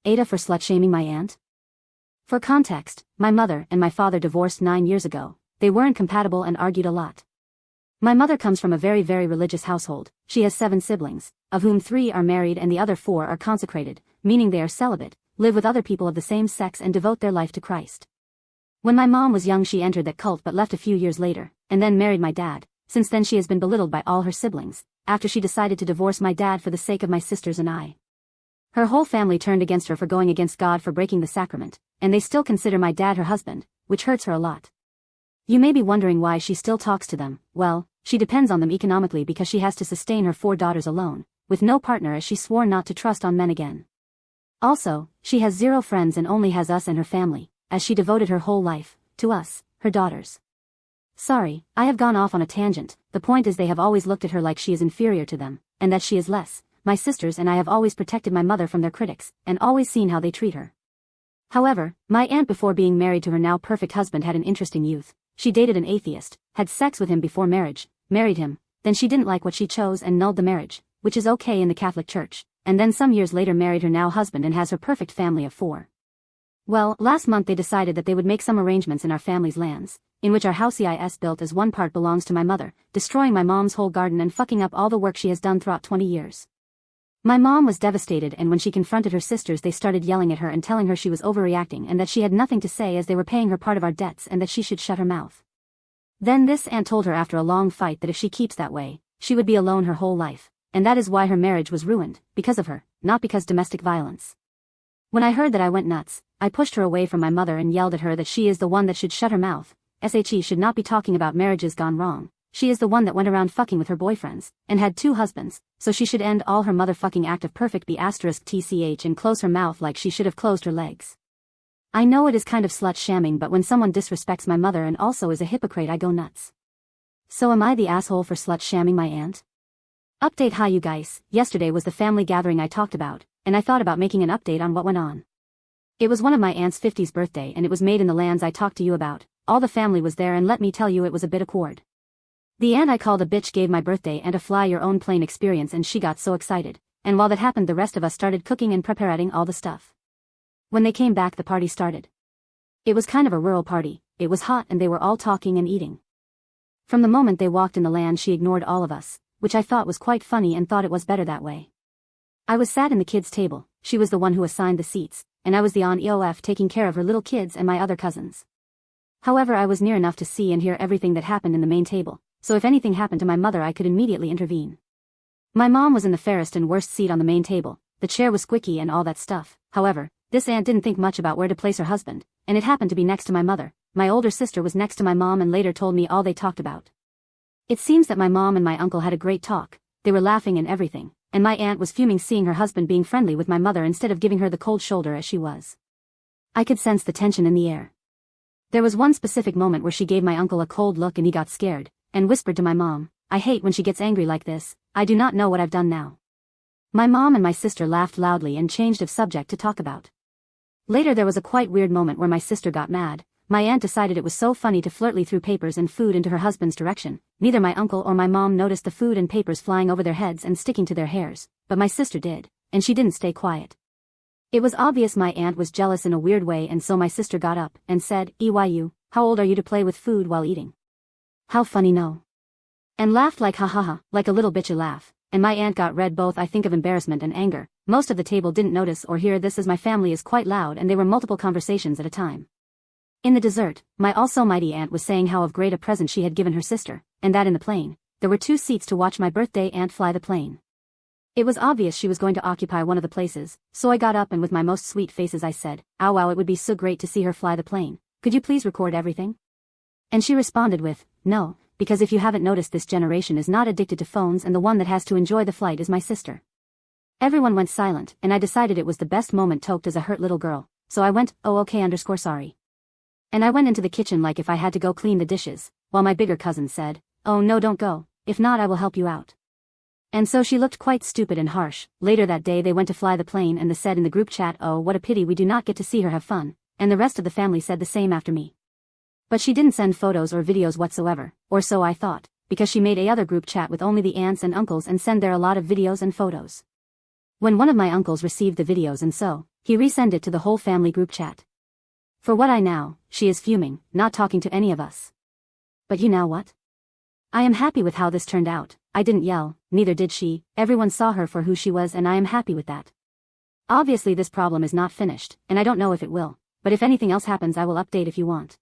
Aitah for slut-shaming my aunt? For context, my mother and my father divorced 9 years ago. They weren't compatible and argued a lot. My mother comes from a very religious household. She has 7 siblings, of whom 3 are married and the other 4 are consecrated, meaning they are celibate, live with other people of the same sex and devote their life to Christ. When my mom was young she entered that cult but left a few years later, and then married my dad. Since then she has been belittled by all her siblings, after she decided to divorce my dad for the sake of my sisters and I. Her whole family turned against her for going against God for breaking the sacrament, and they still consider my dad her husband, which hurts her a lot. You may be wondering why she still talks to them. Well, she depends on them economically because she has to sustain her 4 daughters alone, with no partner, as she swore not to trust on men again. Also, she has 0 friends and only has us and her family, as she devoted her whole life to us, her daughters. Sorry, I have gone off on a tangent. The point is they have always looked at her like she is inferior to them, and that she is less. My sisters and I have always protected my mother from their critics, and always seen how they treat her. However, my aunt before being married to her now perfect husband had an interesting youth. She dated an atheist, had sex with him before marriage, married him, then she didn't like what she chose and nulled the marriage, which is okay in the Catholic Church, and then some years later married her now husband and has her perfect family of 4. Well, last month they decided that they would make some arrangements in our family's lands, in which our house is built as one part belongs to my mother, destroying my mom's whole garden and fucking up all the work she has done throughout 20 years. My mom was devastated, and when she confronted her sisters they started yelling at her and telling her she was overreacting and that she had nothing to say as they were paying her part of our debts and that she should shut her mouth. Then this aunt told her after a long fight that if she keeps that way, she would be alone her whole life, and that is why her marriage was ruined, because of her, not because domestic violence. When I heard that I went nuts. I pushed her away from my mother and yelled at her that she is the one that should shut her mouth. She should not be talking about marriages gone wrong. She is the one that went around fucking with her boyfriends, and had 2 husbands, so she should end all her motherfucking act of perfect *tch and close her mouth like she should have closed her legs. I know it is kind of slut-shaming, but when someone disrespects my mother and also is a hypocrite I go nuts. So am I the asshole for slut-shaming my aunt? Update: Hi you guys, yesterday was the family gathering I talked about, and I thought about making an update on what went on. It was one of my aunt's 50th birthday and it was made in the lands I talked to you about. All the family was there and let me tell you it was a bit awkward. The aunt I called a bitch gave my birthday and a fly-your-own-plane experience and she got so excited, and while that happened the rest of us started cooking and preparing all the stuff. When they came back the party started. It was kind of a rural party, it was hot and they were all talking and eating. From the moment they walked in the land she ignored all of us, which I thought was quite funny and thought it was better that way. I was sat in the kids' table, she was the one who assigned the seats, and I was the on EOF taking care of her little kids and my other cousins. However, I was near enough to see and hear everything that happened in the main table, so if anything happened to my mother I could immediately intervene. My mom was in the fairest and worst seat on the main table, the chair was squeaky and all that stuff. However, this aunt didn't think much about where to place her husband, and it happened to be next to my mother. My older sister was next to my mom and later told me all they talked about. It seems that my mom and my uncle had a great talk, they were laughing and everything, and my aunt was fuming seeing her husband being friendly with my mother instead of giving her the cold shoulder as she was. I could sense the tension in the air. There was one specific moment where she gave my uncle a cold look and he got scared, and whispered to my mom, "I hate when she gets angry like this, I do not know what I've done now." My mom and my sister laughed loudly and changed of subject to talk about. Later there was a quite weird moment where my sister got mad. My aunt decided it was so funny to flirtly threw papers and food into her husband's direction. Neither my uncle or my mom noticed the food and papers flying over their heads and sticking to their hairs, but my sister did, and she didn't stay quiet. It was obvious my aunt was jealous in a weird way, and so my sister got up and said, "EYU, how old are you to play with food while eating? How funny, no?" And laughed like ha ha ha, like a little bitchy laugh, and my aunt got red, both I think of embarrassment and anger. Most of the table didn't notice or hear this as my family is quite loud and they were multiple conversations at a time. In the dessert, my also mighty aunt was saying how of great a present she had given her sister, and that in the plane, there were 2 seats to watch my birthday aunt fly the plane. It was obvious she was going to occupy one of the places, so I got up and with my most sweet faces I said, "Oh wow, it would be so great to see her fly the plane. Could you please record everything?" And she responded with, "No, because if you haven't noticed, this generation is not addicted to phones and the one that has to enjoy the flight is my sister." Everyone went silent and I decided it was the best moment toked as a hurt little girl, so I went, "Oh okay _sorry." And I went into the kitchen like if I had to go clean the dishes, while my bigger cousin said, "Oh no, don't go, if not I will help you out." And so she looked quite stupid and harsh. Later that day they went to fly the plane and they said in the group chat, "Oh what a pity we do not get to see her have fun," and the rest of the family said the same after me. But she didn't send photos or videos whatsoever, or so I thought, because she made a other group chat with only the aunts and uncles and send there a lot of videos and photos. When one of my uncles received the videos and so, He resent it to the whole family group chat. For what I know, she is fuming, not talking to any of us. But you know what? I am happy with how this turned out. I didn't yell, neither did she, everyone saw her for who she was and I am happy with that. Obviously this problem is not finished, and I don't know if it will, but if anything else happens I will update if you want.